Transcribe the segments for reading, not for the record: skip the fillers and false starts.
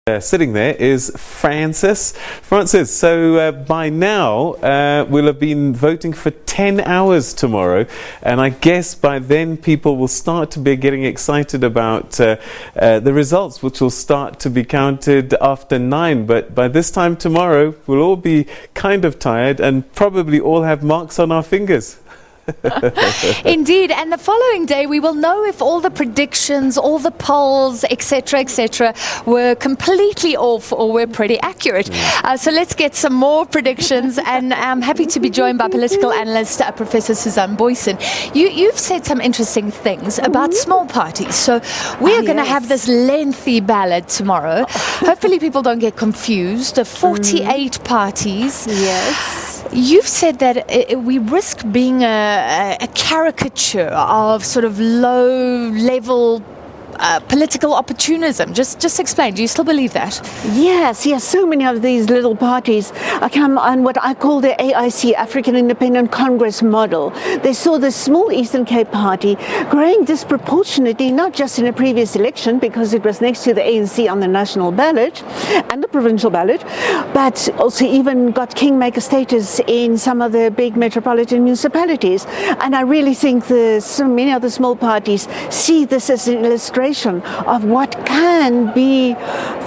Sitting there is Francis. Francis, so by now we'll have been voting for 10 hours tomorrow, and I guess by then people will start to be getting excited about the results, which will start to be counted after 9. But by this time tomorrow, we'll all be kind of tired and probably all have marks on our fingers. Indeed, and the following day we will know if all the predictions, all the polls, etc., were completely off or were pretty accurate. So let's get some more predictions, and I'm happy to be joined by political analyst Professor Susan Booysen. You've said some interesting things about small parties, so we're going to have this lengthy ballot tomorrow. Hopefully people don't get confused. 48 parties. Yes. You've said that we risk being a caricature of sort of low-level political opportunism. Just explain. Do you still believe that? Yes. So many of these little parties come on what I call the AIC, African Independent Congress model. They saw the small Eastern Cape party growing disproportionately, not just in the previous election because it was next to the ANC on the national ballot and the provincial ballot, but also even got kingmaker status in some of the big metropolitan municipalities. And I really think so many of the small parties see this as an illustration of what can be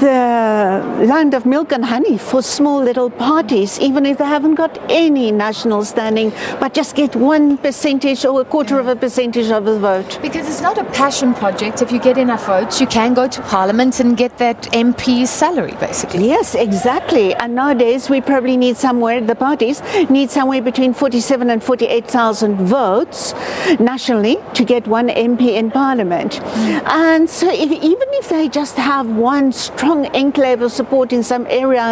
the land of milk and honey for small little parties, even if they haven't got any national standing, but just get 1% or 1/4% of the vote. Because it's not a passion project. If you get enough votes, you can go to Parliament and get that MP's salary, basically. Yes, exactly. And nowadays we probably need the parties need somewhere between 47 and 48,000 votes nationally to get one MP in Parliament. And so even if they just have one strong enclave of support in some area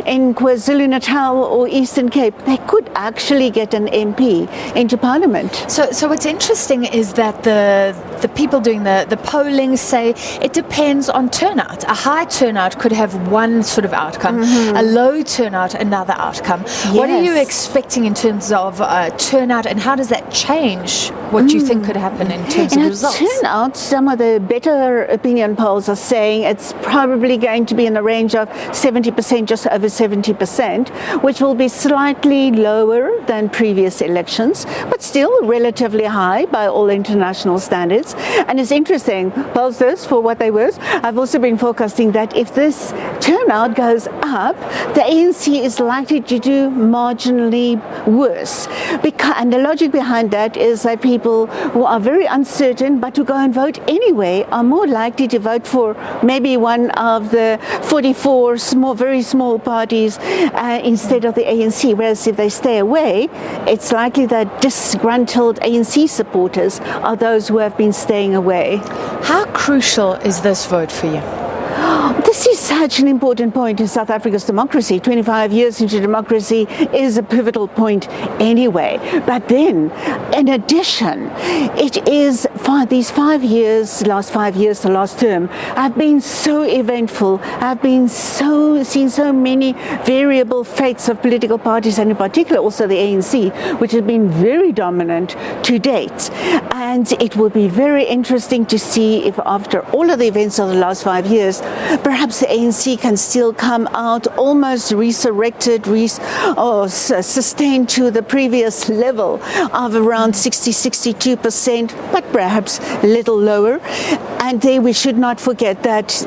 in KwaZulu-Natal or Eastern Cape, they could actually get an MP into Parliament. So what's interesting is that the people doing the polling say it depends on turnout. A high turnout could have one sort of outcome, a low turnout another outcome. Yes. What are you expecting in terms of turnout, and how does that change what you think could happen in terms of results? Turnout, some of the better opinion polls are saying it's probably going to be in the range of 70%, just over 70%, which will be slightly lower than previous elections, but still relatively high by all international standards. And it's interesting, polls those for what they worth. I've also been forecasting that if this turnout goes up, the ANC is likely to do marginally worse. And the logic behind that is that people who are very uncertain but who go and vote anyway are more likely to vote for maybe one of the 44 very small parties instead of the ANC, whereas if they stay away, it's likely that disgruntled ANC supporters are those who have been staying away. How crucial is this vote for you? This is such an important point in South Africa's democracy. 25 years into democracy is a pivotal point anyway. But then, in addition, it is these 5 years, last 5 years, the last term, have been so eventful. I've seen so many variable fates of political parties, and in particular also the ANC, which has been very dominant to date. And it will be very interesting to see if after all of the events of the last 5 years, perhaps the ANC can still come out almost resurrected or sustained to the previous level of around 60-62%, but perhaps a little lower. And there we should not forget that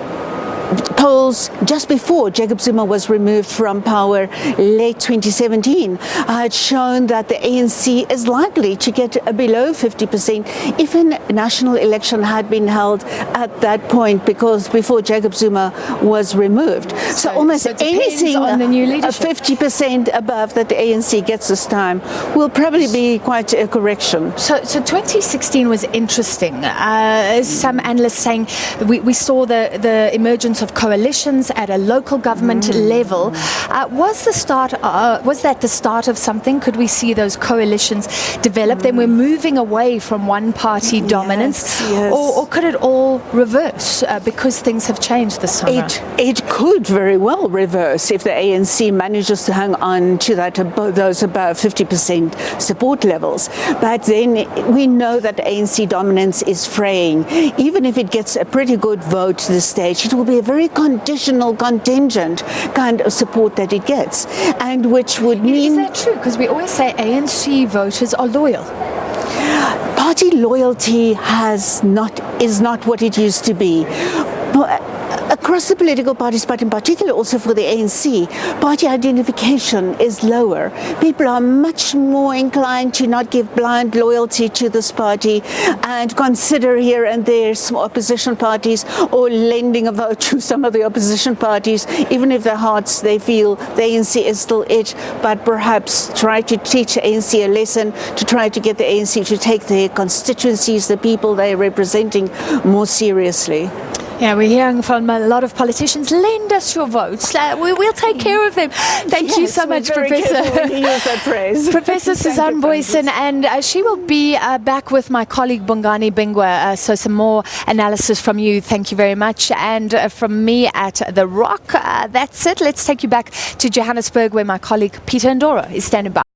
polls just before Jacob Zuma was removed from power late 2017 had shown that the ANC is likely to get below 50% if a national election had been held at that point, because before Jacob Zuma was removed. So almost anything on the new leadership. 50% above that the ANC gets this time will probably be quite a correction. So 2016 was interesting. Some analysts saying we saw the emergence of coalitions at a local government level. Was that the start of something? Could we see those coalitions develop? Then we're moving away from one party dominance, yes. Or could it all reverse because things have changed this time around? It could very well reverse if the ANC manages to hang on to those above 50% support levels. But then we know that ANC dominance is fraying. Even if it gets a pretty good vote to this stage, it will be a very conditional, contingent kind of support that it gets, and which would Is mean that true? Because we always say ANC voters are loyal. party loyalty is not what it used to be. Across the political parties, but in particular also for the ANC, party identification is lower. People are much more inclined to not give blind loyalty to this party and consider here and there some opposition parties, or lending a vote to some of the opposition parties, even if their hearts they feel the ANC is still it, but perhaps try to teach the ANC a lesson, to try to get the ANC to take their constituencies, the people they're representing, more seriously. Yeah, we're hearing from a lot of politicians, lend us your votes. We'll take care of them. Thank you so much, Professor. Use that phrase. Professor Suzanne Booysen, and she will be back with my colleague Bongani Bingwa. So some more analysis from you. Thank you very much. And from me at The Rock, that's it. Let's take you back to Johannesburg, where my colleague Peter Ndoro is standing by.